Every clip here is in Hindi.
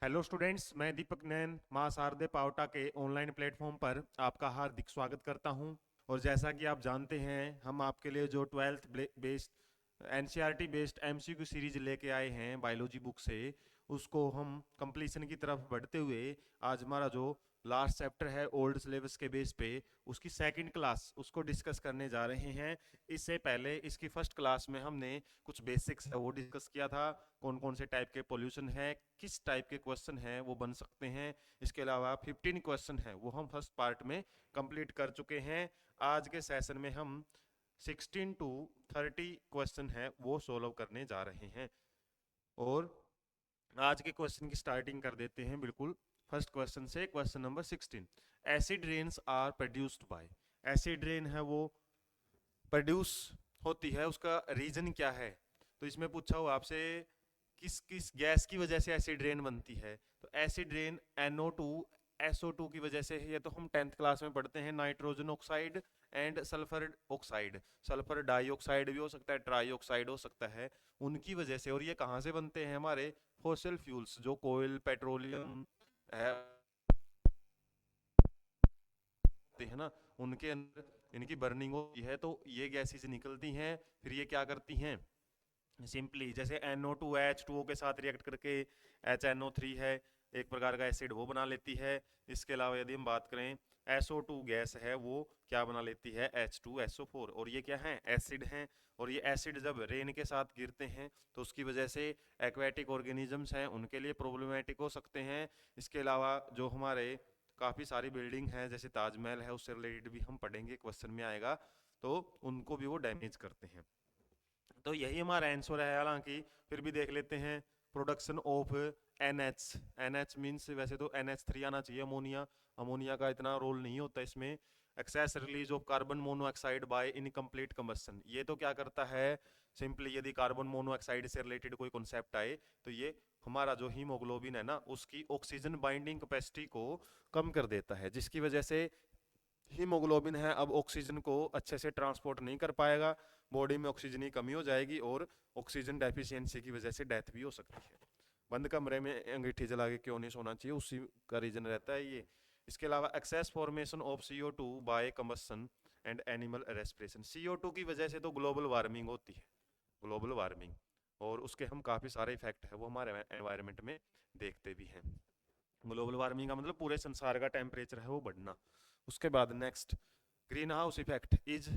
हेलो स्टूडेंट्स, मैं दीपक नैन मां शारदे पावटा के ऑनलाइन प्लेटफॉर्म पर आपका हार्दिक स्वागत करता हूं। और जैसा कि आप जानते हैं, हम आपके लिए जो twelfth based NCERT based MCQ series लेके आए हैं बायोलॉजी बुक से, उसको हम कंप्लीशन की तरफ बढ़ते हुए आज हमारा जो लास्ट चैप्टर है ओल्ड सिलेबस के बेस पे, उसकी सेकंड क्लास उसको डिस्कस करने जा रहे हैं। इससे पहले इसकी फर्स्ट क्लास में हमने कुछ बेसिक्स है वो डिस्कस किया था। कौन कौन से टाइप के पोल्यूशन है, किस टाइप के क्वेश्चन है वो बन सकते हैं। इसके अलावा 15 क्वेश्चन है वो हम फर्स्ट पार्ट में कंप्लीट कर चुके हैं। आज के सेशन में हम 16 टू 30 क्वेश्चन है वो सोल्व करने जा रहे हैं। और आज के क्वेश्चन की स्टार्टिंग कर देते हैं बिल्कुल फर्स्ट क्वेश्चन से। Question number 16, acid rains are produced by. Acid rain है वो प्रोड्यूस होती है, उसका रीजन क्या है। तो इसमें पूछा हुआ आपसे किस किस गैस की वजह से एसिड रेन बनती है। तो एसिड रेन NO2 SO2 की वजह से है। ये तो हम 10th क्लास में पढ़ते हैं, nitrogen oxide and sulphur oxide. Sulphur dioxide भी हो सकता है, ट्राई ऑक्साइड हो सकता है, उनकी वजह से। और ये कहाँ से बनते हैं? हमारे फॉसिल फ्यूल्स जो कोयल पेट्रोलियम है है ना, उनके अंदर इनकी बर्निंग होती है तो ये गैसेस निकलती हैं। फिर ये क्या करती हैं? सिंपली जैसे NO2 H2O के साथ रिएक्ट करके HNO3 है एक प्रकार का एसिड, वो बना लेती है। इसके अलावा यदि हम बात करें, SO2 गैस है वो क्या बना लेती है? H2SO4। और ये क्या है? एसिड हैं। और ये एसिड जब रेन के साथ गिरते हैं तो उसकी वजह से एक्वेटिक ऑर्गेनिजम्स हैं उनके लिए प्रॉब्लमेटिक हो सकते हैं। इसके अलावा जो हमारे काफ़ी सारी बिल्डिंग हैं जैसे ताजमहल है, उससे रिलेटेड भी हम पढ़ेंगे, क्वेश्चन में आएगा, तो उनको भी वो डैमेज करते हैं। तो यही हमारा आंसर है। हालांकि फिर भी देख लेते हैं, production of NH। NH means वैसे तो NH3 आना चाहिए, अमोनिया। अमोनिया का इतना रोल नहीं होता इसमें। Excess release of carbon monoxide by incomplete combustion, ये तो क्या करता है? सिंपली यदि कार्बन मोनोऑक्साइड से रिलेटेड कोई कॉन्सेप्ट आए तो ये हमारा जो हीमोग्लोबिन है ना, उसकी ऑक्सीजन बाइंडिंग कैपेसिटी को कम कर देता है, जिसकी वजह से हीमोग्लोबिन है अब ऑक्सीजन को अच्छे से ट्रांसपोर्ट नहीं कर पाएगा, बॉडी में ऑक्सीजन की कमी हो जाएगी और ऑक्सीजन डेफिशिएंसी की वजह से डेथ भी हो सकती है। बंद कमरे में अंगीठी जला के क्यों नहीं सोना चाहिए, उसी का रीजन रहता है ये। इसके अलावा excess formation of CO2 by combustion and animal respiration, CO2 की वजह से तो ग्लोबल वार्मिंग होती है, ग्लोबल वार्मिंग। और उसके हम काफ़ी सारे इफेक्ट है वो हमारे एनवायरनमेंट में देखते भी हैं। ग्लोबल वार्मिंग का मतलब पूरे संसार का टेम्परेचर है वो बढ़ना। उसके बाद next, green house effect is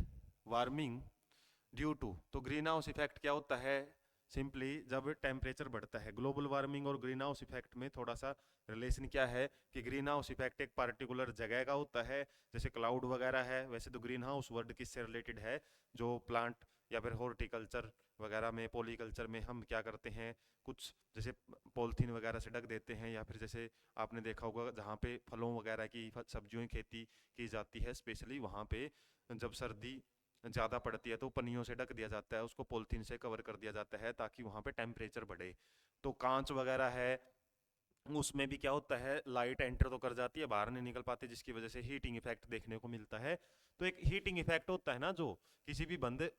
warming due to. तो ग्रीन हाउस इफेक्ट क्या होता है? सिंपली जब टेम्परेचर बढ़ता है, ग्लोबल वार्मिंग और ग्रीन हाउस इफेक्ट में थोड़ा सा रिलेशन क्या है कि ग्रीन हाउस इफेक्ट एक पार्टिकुलर जगह का होता है, जैसे क्लाउड वगैरह है। वैसे तो ग्रीन हाउस वर्ड किससे रिलेटेड है? जो प्लांट या फिर हॉर्टिकल्चर वगैरह में, पॉलीकल्चर में हम क्या करते हैं, कुछ जैसे पॉलिथीन वगैरह से ढक देते हैं, या फिर जैसे आपने देखा होगा जहाँ पे फलों वगैरह की सब्जियों की खेती की जाती है, स्पेशली वहाँ पे जब सर्दी ज़्यादा पड़ती है तो पन्नियों से ढक दिया जाता है, उसको पॉलिथीन से कवर कर दिया जाता है ताकि वहाँ पे टेम्परेचर बढ़े। तो कांच वगैरह है, उसमें भी क्या होता है, लाइट एंटर तो कर जाती है, बाहर नहीं निकल पाती, जिसकी वजह से हीटिंग इफेक्ट देखने को मिलता है। तो एक हीटिंग इफेक्ट होता है ना, जो किसी भी बंद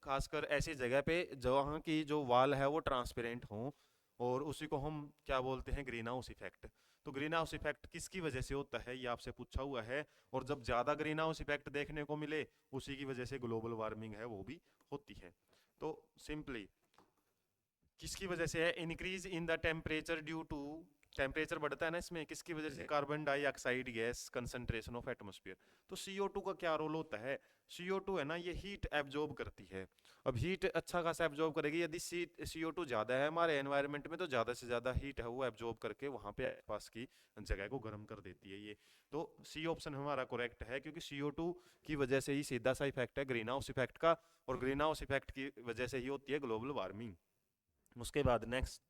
खासकर ऐसी जगह पे जहाँ की जो वाल है वो ट्रांसपेरेंट हो, और उसी को हम क्या बोलते हैं? Green house effect. तो ग्रीन हाउस इफेक्ट किसकी वजह से होता है ये आपसे पूछा हुआ है। और जब ज़्यादा ग्रीन हाउस इफेक्ट देखने को मिले, उसी की वजह से ग्लोबल वार्मिंग है वो भी होती है। तो सिंपली किसकी वजह से है? Increase in the temperature due to, temperature बढ़ता है ना इसमें, किसकी वजह से? Carbon dioxide gas concentration of atmosphere. तो CO2 का क्या रोल होता है? CO2 है ना, ये हीट एब्जॉर्ब करती है। अब हीट अच्छा खासा एब्जॉर्ब करेगी, यदि CO2 ज़्यादा है हमारे एनवायरनमेंट में तो ज़्यादा से ज़्यादा हीट है वो एब्जॉर्ब करके वहाँ पे पास की जगह को गर्म कर देती है ये। तो सी ऑप्शन हमारा करेक्ट है, क्योंकि CO2 की वजह से ही सीधा सा इफेक्ट है ग्रीन हाउस इफेक्ट का, और ग्रीन हाउस इफेक्ट की वजह से ही होती है ग्लोबल वार्मिंग। उसके बाद next,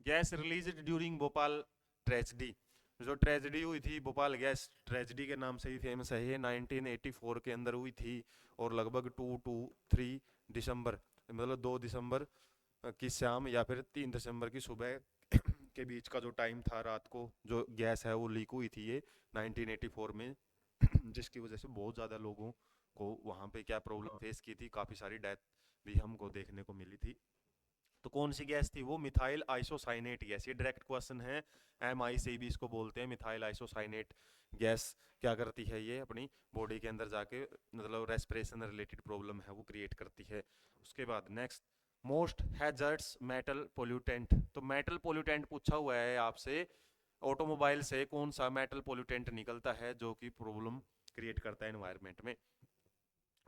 gas release during Bhopal tragedy. जो ट्रेजिडी हुई थी भोपाल गैस ट्रेजिडी के नाम से ही फेमस है, ये 1984 के अंदर हुई थी। और लगभग 2 to 3 दिसंबर, मतलब 2 दिसंबर की शाम या फिर 3 दिसंबर की सुबह के बीच का जो टाइम था, रात को जो गैस है वो लीक हुई थी ये 1984 में, जिसकी वजह से बहुत ज़्यादा लोगों को वहाँ पे क्या प्रॉब्लम फेस की थी, काफ़ी सारी डेथ भी हमको देखने को मिली थी। तो कौन सी गैस थी वो? Methyl isocyanate gas. ये डायरेक्ट क्वेश्चन है, MI से भी इसको बोलते हैं। मिथाइल आइसोसाइनेट गैस क्या करती है? ये अपनी बॉडी के अंदर जाके मतलब रेस्पिरेशन रिलेटेड प्रॉब्लम है वो क्रिएट करती है। उसके बाद next, most hazards metal pollutant. तो मेटल पोल्यूटेंट पूछा हुआ है आपसे, ऑटोमोबाइल से कौन सा मेटल पोल्यूटेंट निकलता है जो कि प्रॉब्लम क्रिएट करता है एनवायरनमेंट में?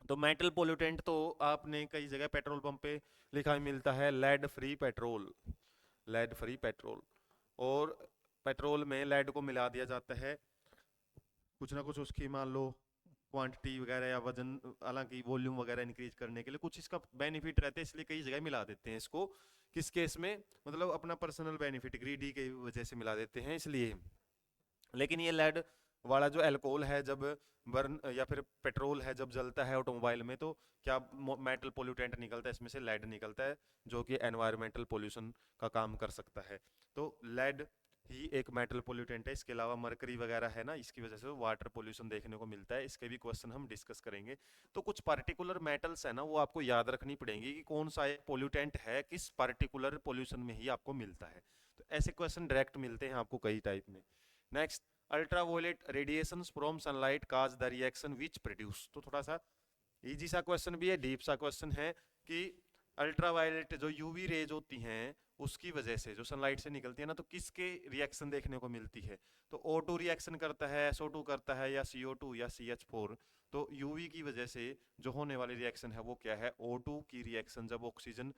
तो मेटल पोल्यूटेंट तो आपने कई जगह पेट्रोल पंप पे लिखा मिलता है, lead free petrol, lead free petrol. और पेट्रोल में लेड को मिला दिया जाता है, कुछ ना कुछ उसकी मान लो क्वांटिटी वगैरह या वजन, हालांकि वॉल्यूम वगैरह इंक्रीज करने के लिए कुछ इसका बेनिफिट रहते हैं, इसलिए कई जगह मिला देते हैं इसको। किस केस में? मतलब अपना पर्सनल बेनिफिट, ग्रीडी की वजह से मिला देते हैं इसलिए। लेकिन ये लेड वाला जो अल्कोहल है जब बर्न या फिर पेट्रोल है जब जलता है ऑटोमोबाइल में, तो क्या मेटल पोल्यूटेंट निकलता है? इसमें से लेड निकलता है जो कि एनवायरमेंटल पोल्यूशन का काम कर सकता है। तो लेड ही एक मेटल पोल्यूटेंट है। इसके अलावा मरकरी वगैरह है ना, इसकी वजह से वाटर पोल्यूशन देखने को मिलता है। इसके भी क्वेश्चन हम डिस्कस करेंगे। तो कुछ पर्टिकुलर मेटल्स है ना, वो आपको याद रखनी पड़ेंगी कि कौन सा एक पोल्यूटेंट है, किस पर्टिकुलर पोल्यूशन में ही आपको मिलता है। तो ऐसे क्वेश्चन डायरेक्ट मिलते हैं आपको कई टाइप में। Next, ultraviolet radiations from sunlight cause the reaction which produce. तो थोड़ा सा इजी सा क्वेश्चन भी है, डीप सा क्वेश्चन है कि अल्ट्रावायलेट जो यूवी रेज होती हैं उसकी वजह से, जो सनलाइट से निकलती है ना, तो किसके रिएक्शन देखने को मिलती है? तो O2 रिएक्शन करता है, SO2 करता है, या CO2 या CH4। तो यूवी की वजह से जो होने वाली रिएक्शन है वो क्या है? O2 की रिएक्शन जब ऑक्सीजन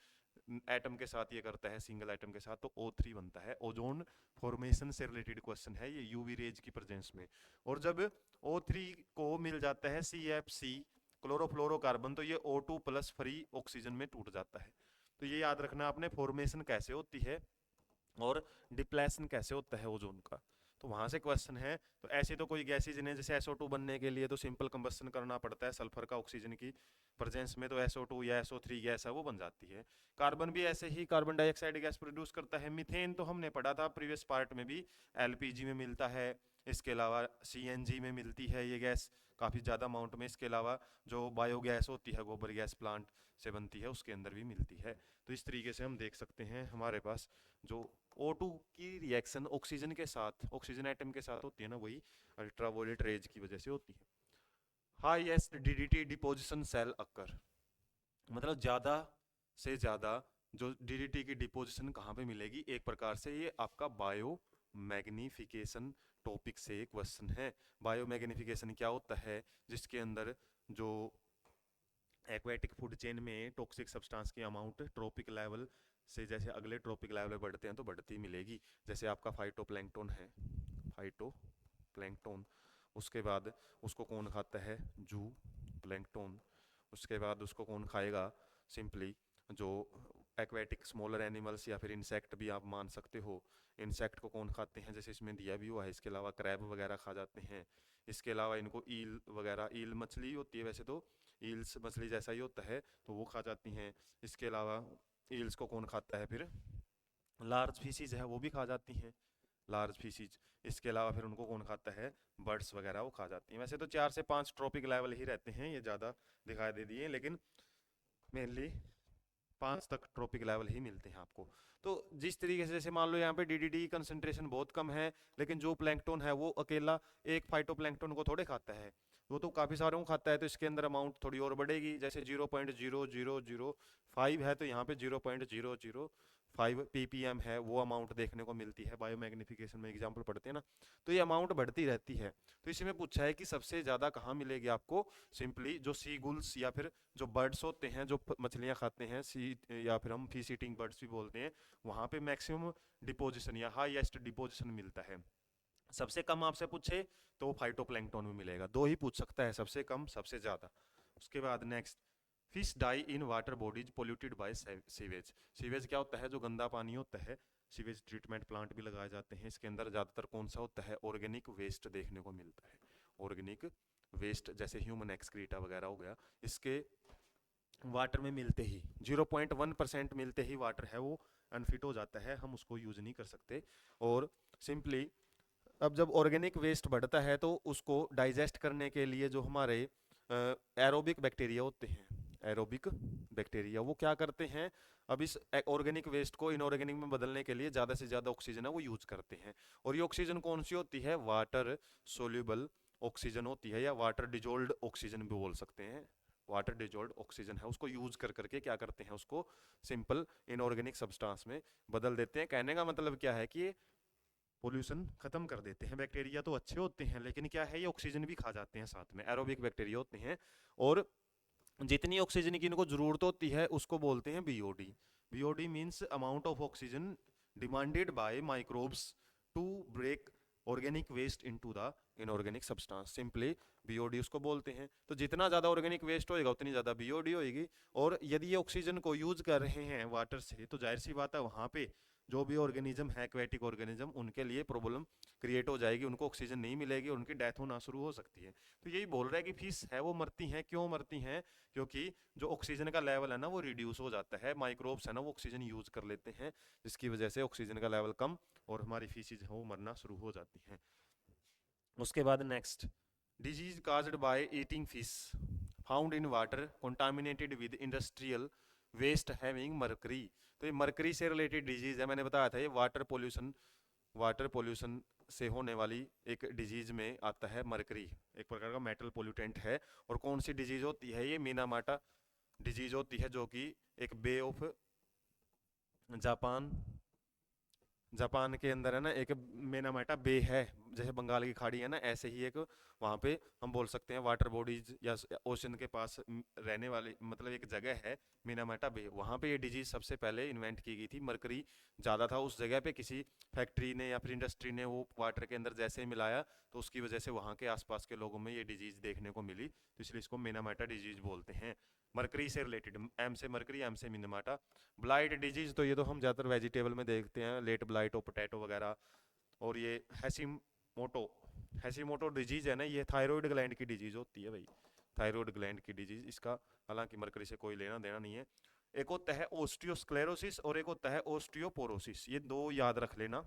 एटम के साथ ये करता है, सिंगल एटम के साथ, तो O3 बनता है। ओजोन फॉर्मेशन से रिलेटेड क्वेश्चन है ये यूवी रेज की प्रेजेंस में। और जब O3 को मिल जाता है CFC क्लोरोफ्लोरोकार्बन, तो ये O2 प्लस फ्री ऑक्सीजन में टूट जाता है। तो ये याद रखना आपने, फॉर्मेशन कैसे होती है और डिप्लेशन कैसे होता है ओजोन का। तो वहां से क्वेश्चन है। तो ऐसे तो कोई गैसेज ने, जैसे SO2 बनने के लिए तो सिंपल कंबस्शन करना पड़ता है सल्फर का ऑक्सीजन की प्रेजेंस में, तो SO2 या SO3 गैस है वो बन जाती है। कार्बन भी ऐसे ही कार्बन डाइऑक्साइड गैस प्रोड्यूस करता है। मीथेन तो हमने पढ़ा था प्रीवियस पार्ट में भी, LPG में मिलता है। इसके अलावा CNG में मिलती है ये गैस काफ़ी ज़्यादा अमाउंट में। इसके अलावा जो बायोगैस होती है गोबर गैस प्लांट से बनती है, उसके अंदर भी मिलती है। तो इस तरीके से हम देख सकते हैं हमारे पास जो O2 की रिएक्शन ऑक्सीजन के साथ, ऑक्सीजन एटम के साथ होती है ना, वही अल्ट्रावायलेट रेज की वजह से होती है। हाईएस्ट DDT डिपोजिशन सेल अकर, मतलब ज़्यादा से ज़्यादा जो DDT की डिपोजिशन कहाँ पे मिलेगी? एक प्रकार से ये आपका बायो मैग्निफिकेशन टॉपिक से क्वेश्चन है। बायो मैग्निफिकेशन क्या होता है? जिसके अंदर जो एक्वेटिक फूड चेन में टॉक्सिक सब्सटेंस की अमाउंट ट्रॉपिक लेवल से जैसे अगले ट्रॉपिक लेवल बढ़ते हैं तो बढ़ती मिलेगी। जैसे आपका फाइटोप्लैंक्टन है, फाइटोप्लैंक्टन, उसके बाद उसको कौन खाता है? जू प्लैंक्टन। उसके बाद उसको कौन खाएगा? सिंपली जो एक्वेटिक स्मॉलर एनिमल्स या फिर इंसेक्ट भी आप मान सकते हो। इंसेक्ट को कौन खाते हैं? जैसे इसमें दिया भी हुआ है। इसके अलावा क्रैब वगैरह खा जाते हैं। इसके अलावा इनको ईल वगैरह, ईल मछली होती है वैसे तो, ईल्स मछली जैसा ही होता है, तो वो खा जाती हैं। इसके अलावा ईल्स को कौन खाता है फिर? लार्ज फिशीज है वो भी खा जाती हैं, लार्ज फिशीज। इसके अलावा फिर उनको कौन खाता है? बर्ड्स वगैरह वो खा जाती हैं। वैसे तो 4 से 5 ट्रॉपिक लेवल ही रहते हैं, ये ज़्यादा दिखाई दे दिए, लेकिन मेनली 5 तक ट्रॉपिक लेवल ही मिलते हैं आपको। तो जिस तरीके से, जैसे मान लो यहाँ पे DDT की कंसंट्रेशन बहुत कम है, लेकिन जो प्लैंकटन है वो अकेला एक फाइटोप्लैंक्टन को थोड़े खाता है, वो तो काफ़ी सारों को खाता है। तो इसके अंदर अमाउंट थोड़ी और बढ़ेगी। जैसे 0.0005 है, तो यहाँ पे 0.005 ppm है, वो अमाउंट देखने को मिलती है। बायोमैग्निफिकेशन में एग्जाम्पल पढ़ते हैं ना, तो ये अमाउंट बढ़ती रहती है। तो इसी में पूछा है कि सबसे ज़्यादा कहाँ मिलेगी आपको? सिंपली जो सी गुल्स या फिर जो बर्ड्स होते हैं जो मछलियाँ खाते हैं, सी या फिर हम फिश ईटिंग बर्ड्स भी बोलते हैं, वहाँ पे मैक्सिमम डिपोजिशन या हाईएस्ट डिपोजिशन मिलता है। सबसे कम आपसे पूछे तो फाइटोप्लैंक्टन में मिलेगा। दो ही पूछ सकता है, सबसे कम सबसे ज़्यादा। उसके बाद next, fish die in water bodies polluted by sewage. Sewage क्या होता है? जो गंदा पानी होता है। सीवेज ट्रीटमेंट प्लांट भी लगाए जाते हैं। इसके अंदर ज़्यादातर कौन सा होता है? ऑर्गेनिक वेस्ट देखने को मिलता है। ऑर्गेनिक वेस्ट जैसे ह्यूमन एक्सक्रीटा वगैरह हो गया, इसके वाटर में मिलते ही 0.1% मिलते ही वाटर है वो अनफिट हो जाता है, हम उसको यूज नहीं कर सकते। और सिंपली अब जब ऑर्गेनिक वेस्ट बढ़ता है तो उसको डाइजेस्ट करने के लिए जो हमारे एरोबिक बैक्टीरिया होते हैं, एरोबिक बैक्टीरिया, वो क्या करते हैं? अब इस ऑर्गेनिक वेस्ट को इनऑर्गेनिक में बदलने के लिए ज़्यादा से ज़्यादा ऑक्सीजन है वो यूज करते हैं। और ये ऑक्सीजन कौन सी होती है, वाटर सोल्यूबल ऑक्सीजन होती है, या वाटर डिजोल्ड ऑक्सीजन भी बोल सकते हैं। वाटर डिजोल्ड ऑक्सीजन है, उसको यूज कर करके क्या करते हैं, उसको सिंपल इनऑर्गेनिक सब्सटेंस में बदल देते हैं। कहने का मतलब क्या है कि पोल्यूशन खत्म कर देते हैं। बैक्टीरिया तो अच्छे होते हैं लेकिन क्या है, ये ऑक्सीजन भी खा जाते हैं साथ में, एरोबिक बैक्टीरिया होते हैं। और जितनी ऑक्सीजन की इनको जरूरत होती है उसको बोलते हैं BOD. BOD means amount of oxygen demanded by microbes to break organic waste into the inorganic substance, simply BOD उसको बोलते हैं। तो जितना ज़्यादा ऑर्गेनिक वेस्ट होएगा उतनी ज़्यादा बीओडी होएगी। और यदि ये ऑक्सीजन को यूज कर रहे हैं वाटर से तो जाहिर सी बात है वहाँ पे जो भी ऑर्गेनिज्म है, एक्वेटिक ऑर्गेनिज्म, उनके लिए प्रॉब्लम क्रिएट हो जाएगी, उनको ऑक्सीजन नहीं मिलेगी और उनकी डेथ होना शुरू हो सकती है। तो यही बोल रहा है कि फिश है वो मरती हैं, क्यों मरती हैं, क्योंकि जो ऑक्सीजन का लेवल है ना वो रिड्यूस हो जाता है, माइक्रोब्स है ना वो ऑक्सीजन यूज कर लेते हैं, जिसकी वजह से ऑक्सीजन का लेवल कम और हमारी फिशेज है वो मरना शुरू हो जाती हैं। उसके बाद next, disease caused by eating fish found in water contaminated with industrial waste having mercury. तो ये मरकरी से रिलेटेड डिजीज है, मैंने बताया था ये वाटर पोल्यूशन से होने वाली एक डिजीज में आता है मरकरी, एक प्रकार का मेटल पोल्यूटेंट है। और कौन सी डिजीज होती है ये, मीनामाटा डिजीज होती है, जो कि एक बे ऑफ जापान के अंदर है ना, एक मीनामाटा बे है, जैसे बंगाल की खाड़ी है ना, ऐसे ही एक वहाँ पे हम बोल सकते हैं वाटर बॉडीज या ओशन के पास रहने वाली मतलब एक जगह है मीनामाटा बे, वहाँ पे ये डिजीज सबसे पहले इन्वेंट की गई थी। मरकरी ज़्यादा था उस जगह पे, किसी फैक्ट्री ने या फिर इंडस्ट्री ने वो वाटर के अंदर जैसे ही मिलाया तो उसकी वजह से वहाँ के आसपास के लोगों में ये डिजीज देखने को मिली, तो इसलिए इसको मीनामाटा डिजीज बोलते हैं। मरकरी से रिलेटेड, एम से मरकरी, एम से मीनामाटा। ब्लाइट डिजीज तो ये तो हम ज़्यादातर वेजिटेबल में देखते हैं, लेट ब्लाइट और पोटैटो वगैरह। और ये हैसीमोटो डिजीज है ना, ये थायराइड ग्लैंड की डिजीज होती है भाई, थायराइड ग्लैंड की डिजीज, इसका हालांकि मरकरी से कोई लेना देना नहीं है। एक होता है ओस्टियोस्क्लेरोसिस और एक होता है ओस्टियोपोरोसिस, ये दो याद रख लेना।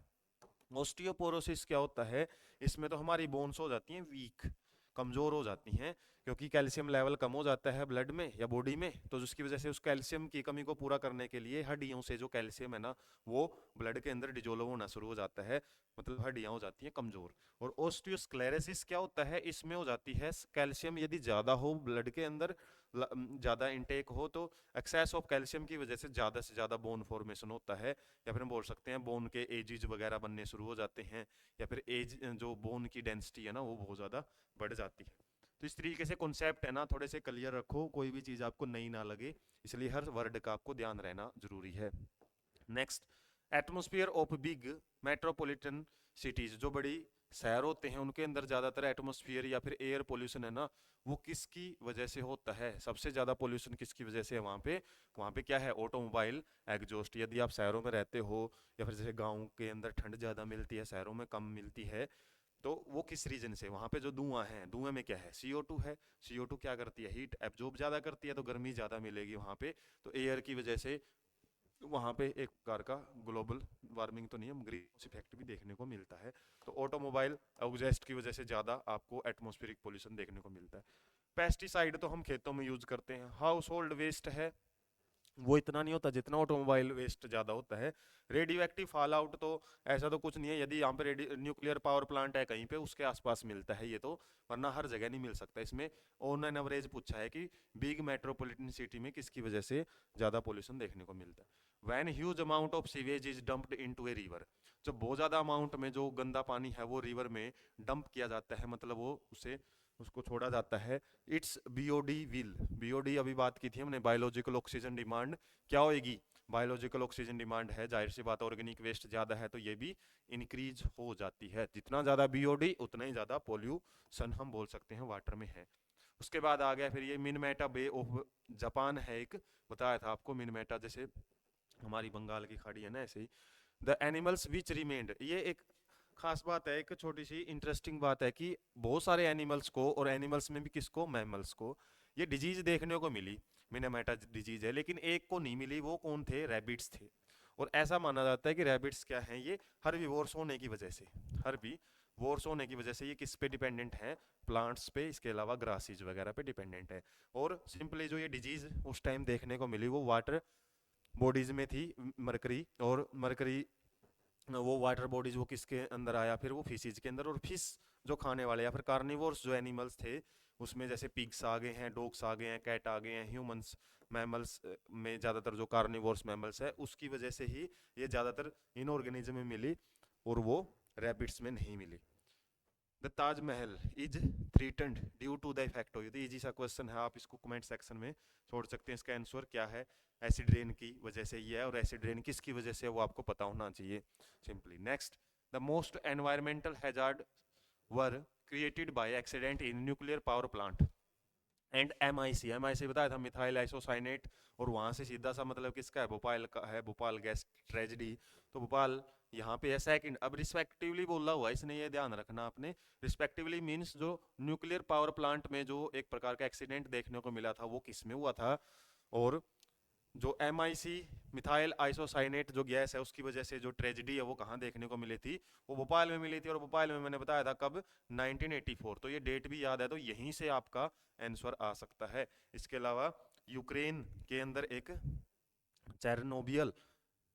ओस्टियोपोरोसिस क्या होता है, इसमें तो हमारी बोन्स हो जाती हैं वीक, कमज़ोर हो जाती हैं, क्योंकि कैल्शियम लेवल कम हो जाता है ब्लड में या बॉडी में, तो जिसकी वजह से उस कैल्शियम की कमी को पूरा करने के लिए हड्डियों से जो कैल्शियम है ना वो ब्लड के अंदर डिजोल्व होना शुरू हो जाता है, मतलब हड्डियां हो जाती हैं कमज़ोर। और ओस्टियोस्क्लेरोसिस क्या होता है, इसमें हो जाती है कैल्शियम यदि ज़्यादा हो ब्लड के अंदर, ज़्यादा इनटेक हो, तो एक्सेस ऑफ कैल्शियम की वजह से ज़्यादा बोन फॉर्मेशन होता है, या फिर हम बोल सकते हैं बोन के एजिज वगैरह बनने शुरू हो जाते हैं, या फिर एज जो बोन की डेंसिटी है ना वो बहुत ज़्यादा बढ़ जाती है। तो इस तरीके से कॉन्सेप्ट है ना थोड़े से क्लियर रखो, कोई भी चीज़ आपको नई ना लगे, इसलिए हर वर्ड का आपको ध्यान रहना जरूरी है। Next, atmosphere of big metropolitan cities, जो बड़ी शहर होते हैं उनके अंदर ज़्यादातर एटमोस्फियर या फिर एयर पोल्यूशन है ना वो किसकी वजह से होता है, सबसे ज़्यादा पोल्यूशन किसकी वजह से है वहाँ पे क्या है, ऑटोमोबाइल एग्जॉस्ट। यदि आप शहरों में रहते हो या फिर जैसे गाँव के अंदर ठंड ज़्यादा मिलती है, शहरों में कम मिलती है, तो वो किस रीजन से, वहाँ पे जो धुआं है, धुएं में क्या है, CO2 है। CO2 क्या करती है, हीट एब्जॉर्ब ज़्यादा करती है, तो गर्मी ज़्यादा मिलेगी वहाँ पे, तो एयर की वजह से वहाँ पे एक प्रकार का ग्लोबल वार्मिंग तो नहीं है, ग्रीन हाउस इफेक्ट भी देखने को मिलता है। तो ऑटोमोबाइल एग्जॉस्ट की वजह से ज़्यादा आपको एटमॉस्फेरिक पोल्यूशन देखने को मिलता है। पेस्टिसाइड तो हम खेतों में यूज करते हैं। हाउस होल्ड वेस्ट है वो इतना नहीं होता जितना ऑटोमोबाइल वेस्ट ज़्यादा होता है। रेडियो एक्टिव फॉल आउट तो ऐसा तो कुछ नहीं है, यदि यहाँ पे न्यूक्लियर पावर प्लांट है कहीं पे उसके आसपास मिलता है ये तो, वरना हर जगह नहीं मिल सकता। इसमें ऑन एन एवरेज पूछा है कि बिग मेट्रोपॉलिटन सिटी में किसकी वजह से ज़्यादा पोल्यूशन देखने को मिलता है। When huge amount of sewage is dumped into a river, जब बहुत ज़्यादा अमाउंट में जो गंदा पानी है वो रिवर में डंप किया जाता है, मतलब वो उसे उसको छोड़ा जाता है, इट्स बीओडी विल, बीओडी अभी बात की थी हमने, बायोलॉजिकल ऑक्सीजन डिमांड क्या होएगी, बायोलॉजिकल ऑक्सीजन डिमांड है, जाहिर सी बात ऑर्गेनिक वेस्ट ज़्यादा है तो ये भी इंक्रीज हो जाती है, जितना ज़्यादा बीओडी उतना ही ज़्यादा पोल्यूशन हम बोल सकते हैं वाटर में है। उसके बाद आ गया फिर ये मिनमेटा बे ऑफ जापान है, एक बताया था आपको मिनमेटा, जैसे हमारी बंगाल की खाड़ी है ना ऐसे ही। द एनिमल्स विच रिमेंड, ये एक खास बात है, एक छोटी सी इंटरेस्टिंग बात है कि बहुत सारे एनिमल्स को, और एनिमल्स में भी किसको, मैमल्स को ये डिजीज देखने को मिली, मिनेमाइटा डिजीज है, लेकिन एक को नहीं मिली, वो कौन थे, रैबिट्स थे। और ऐसा माना जाता है कि रैबिट्स क्या हैं, ये हर्बीवोर्स होने की वजह से, हर्बीवोर्स होने की वजह से ये किस पे डिपेंडेंट है, प्लांट्स पे, इसके अलावा ग्रासेज वगैरह पे डिपेंडेंट है। और सिंपली जो ये डिजीज उस टाइम देखने को मिली वो वाटर बॉडीज में थी मरकरी, और मरकरी वो वाटर बॉडीज वो किसके अंदर आया, फिर वो फिशेज के अंदर। और फिश जो खाने वाले या फिर कार्निवोर्स जो एनिमल्स थे उसमें जैसे पिग्स आ गए हैं, डॉग्स आ गए हैं, कैट आ गए हैं, ह्यूमंस मैमल्स में ज़्यादातर जो कार्निवोर्स मैमल्स है उसकी वजह से ही ये ज़्यादातर इन ऑर्गेनिज्म में मिली और वो रैबिट्स में नहीं मिली। The Taj Mahal is threatened due to the effect of, ये इजी सा क्वेश्चन है, आप इसको कमेंट सेक्शन में छोड़ सकते हैं। इसका आंसर क्या है, एसिड रेन की वजह से ये है, और एसिड रेन किसकी वजह से है वो आपको पता होना चाहिए simply. Next, the most environmental hazard were created by accident in nuclear power plant and MIC बताया था, मिथाइल आइसोसाइनेट, और वहां से सीधा सा मतलब किसका है, भोपाल का है, भोपाल गैस ट्रेजेडी। तो भोपाल यहाँ पे है सेकंड। अब रिस्पेक्टिवली बोला हुआ है, इसने ये ध्यान रखना आपने, रिस्पेक्टिवली मींस जो न्यूक्लियर पावर प्लांट में जो एक प्रकार का एक्सीडेंट देखने को मिला था वो किस में हुआ था, और जो MIC मिथाइल आइसोसाइनेट जो गैस है उसकी वजह से जो ट्रेजेडी है वो कहाँ देखने को मिली थी, वो भोपाल में मिली थी। और भोपाल में मैंने बताया था कब, 1984। तो ये डेट भी याद है तो यहीं से आपका आंसर आ सकता है। इसके अलावा यूक्रेन के अंदर एक चेरनोबियल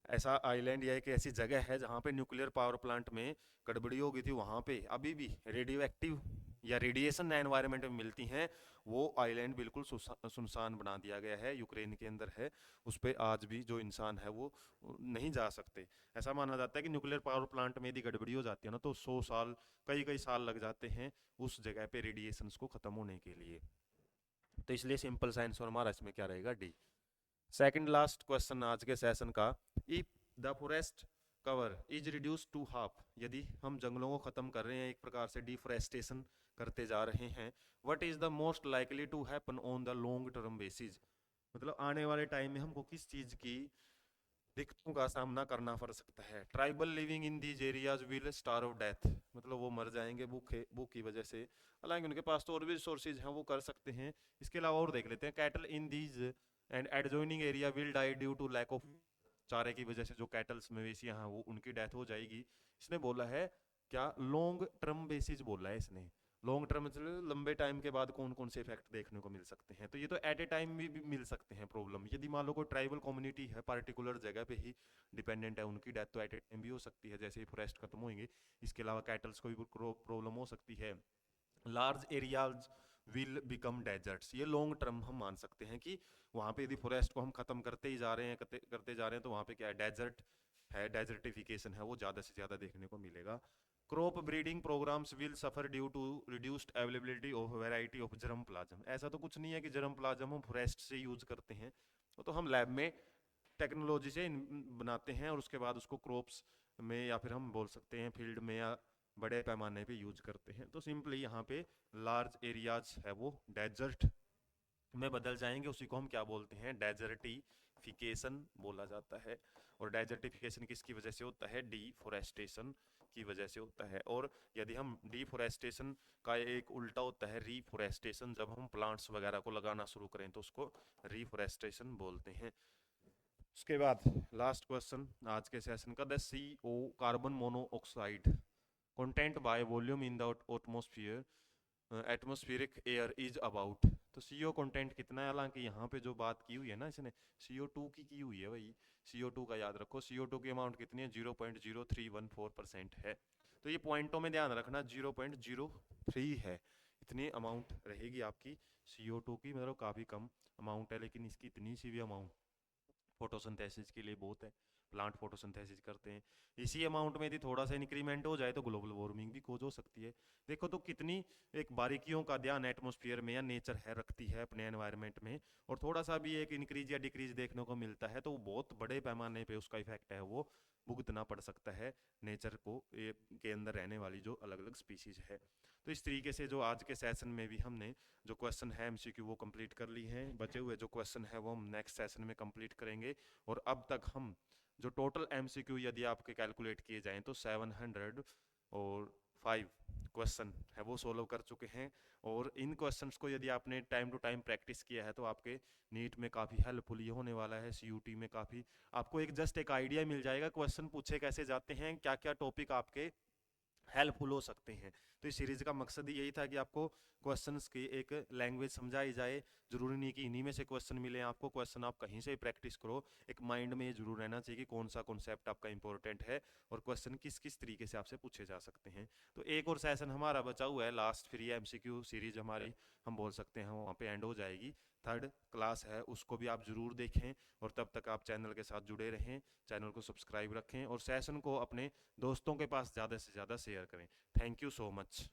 ऐसा आइलैंड या एक ऐसी जगह है जहाँ पे न्यूक्लियर पावर प्लांट में गड़बड़ी हो गई थी, वहाँ पे अभी भी रेडियो एक्टिव या रेडिएशन एनवायरनमेंट में मिलती हैं। वो आइलैंड बिल्कुल सुनसान बना दिया गया है, यूक्रेन के अंदर है, उस पर आज भी जो इंसान है वो नहीं जा सकते। ऐसा माना जाता है कि न्यूक्लियर पावर प्लांट में यदि गड़बड़ी हो जाती है ना तो 100 साल, कई कई साल लग जाते हैं उस जगह पे रेडिएशंस को ख़त्म होने के लिए। तो इसलिए सिंपल सा आंसर हमारा इसमें क्या रहेगा, डी। सेकंड लास्ट क्वेश्चन आज के सेशन का, if the forest cover is reduce to half, यदि हम जंगलों को खत्म कर रहे हैं, एक प्रकार से डिफोरेस्टेशन करते जा रहे हैं, what is the most likely to happen on the long term basis, मतलब आने वाले टाइम में हमको किस चीज की दिक्कतों का सामना करना पड़ सकता है। Tribal living in these areas will starve death, मतलब वो मर जाएंगे भूखे, भूख की वजह से, हालांकि उनके पास तो और भी रिसोर्सेज हैं वो कर सकते हैं। इसके अलावा और देख लेते हैं, cattle in these and adjoining area will die due to lack of, चारे की वजह से जो कैटल्स मवेशियां हैं वो उनकी डेथ हो जाएगी। इसने बोला है क्या, लॉन्ग टर्म बेसिस बोला है इसने, लॉन्ग टर्म मतलब लंबे टाइम के बाद कौन कौन से इफेक्ट देखने को मिल सकते हैं। तो ये तो एट ए टाइम भी मिल सकते हैं प्रॉब्लम, यदि मान लो कोई ट्राइबल कम्युनिटी है पार्टिकुलर जगह पे ही डिपेंडेंट है, उनकी डेथ तो एट ए टाइम भी हो सकती है जैसे ही फॉरेस्ट खत्म होंगे। इसके अलावा कैटल्स को भी प्रॉब्लम हो सकती है। Large areas will become deserts, ये लॉन्ग टर्म हम मान सकते हैं कि वहाँ पे यदि फॉरेस्ट को हम खत्म करते ही जा रहे हैं, करते जा रहे हैं, तो वहाँ पे क्या है, डेजर्ट है, डेजर्टिफिकेशन है वो ज़्यादा से ज़्यादा देखने को मिलेगा। Crop breeding programmes will suffer due to reduced availability of variety of germplasm, ऐसा तो कुछ नहीं है कि जर्म प्लाज्म हम फॉरेस्ट से यूज करते हैं, वो तो हम लैब में टेक्नोलॉजी से बनाते हैं और उसके बाद उसको क्रॉप्स में या फिर हम बोल सकते हैं फील्ड में या बड़े पैमाने पे यूज करते हैं। तो सिंपली यहाँ पे लार्ज एरियाज है वो डेजर्ट में बदल जाएंगे, उसी को हम क्या बोलते हैं, डेजर्टिफिकेशन बोला जाता है। और डेजर्टिफिकेशन किसकी वजह से होता है, डीफोरेस्टेशन की वजह से होता है। और यदि हम डीफोरेस्टेशन का एक उल्टा होता है रीफोरेस्टेशन, जब हम प्लांट्स वगैरह को लगाना शुरू करें तो उसको रीफोरेस्टेशन बोलते हैं। उसके बाद लास्ट क्वेश्चन आज के सेशन का, the CO carbon monoxide content by volume in the atmosphere atmospheric air is about, तो CO कंटेंट कितना है, हालांकि यहाँ पे जो बात की हुई है ना इसने CO2 की हुई है भाई, CO2 का याद रखो, CO2 की अमाउंट कितनी है, 0.0314% है। तो ये पॉइंटों में ध्यान रखना, 0.03 है, इतनी अमाउंट रहेगी आपकी CO2 की, मतलब काफ़ी कम अमाउंट है, लेकिन इसकी इतनी सी भी अमाउंट फोटोसिंथेसिस के लिए बहुत है, प्लांट फोटोसिंथेसिस करते हैं। इसी अमाउंट में यदि थोड़ा सा इंक्रीमेंट हो जाए तो ग्लोबल वार्मिंग भी कोज हो सकती है। देखो तो कितनी एक बारीकियों का ध्यान एटमॉस्फेयर में या नेचर है रखती है अपने एनवायरनमेंट में, और थोड़ा सा भी एक इंक्रीज या डिक्रीज देखने को मिलता है तो बहुत बड़े पैमाने पे उसका इफेक्ट है वो भुगतना पड़ सकता है नेचर को के अंदर रहने वाली जो अलग अलग स्पीसीज है। तो इस तरीके से जो आज के सेशन में भी हमने जो क्वेश्चन है MCQ वो कंप्लीट कर ली हैं, बचे हुए जो क्वेश्चन है वो हम नेक्स्ट सेशन में कंप्लीट करेंगे। और अब तक हम जो टोटल MCQ यदि आपके कैलकुलेट किए जाएं तो 705 क्वेश्चन है वो सोल्व कर चुके हैं। और इन क्वेश्चंस को यदि आपने टाइम टू टाइम प्रैक्टिस किया है तो आपके नीट में काफ़ी हेल्पफुल ये होने वाला है, CUT में काफ़ी आपको एक जस्ट एक आइडिया मिल जाएगा क्वेश्चन पूछे कैसे जाते हैं, क्या क्या टॉपिक आपके हेल्पफुल हो सकते हैं। तो इस सीरीज़ का मकसद ही यही था कि आपको क्वेश्चंस की एक लैंग्वेज समझाई जाए। ज़रूरी नहीं कि इन्हीं में से क्वेश्चन मिले आपको, क्वेश्चन आप कहीं से प्रैक्टिस करो। एक माइंड में ये ज़रूर रहना चाहिए कि कौन सा कॉन्सेप्ट आपका इंपॉर्टेंट है और क्वेश्चन किस किस तरीके से आपसे पूछे जा सकते हैं। तो एक और सेशन हमारा बचा हुआ है लास्ट, फिर ये MCQ सीरीज हमारी हम बोल सकते हैं वहाँ पे एंड हो जाएगी। थर्ड क्लास है, उसको भी आप ज़रूर देखें और तब तक आप चैनल के साथ जुड़े रहें, चैनल को सब्सक्राइब रखें और सेशन को अपने दोस्तों के पास ज़्यादा से ज़्यादा शेयर करें। Thank you so much.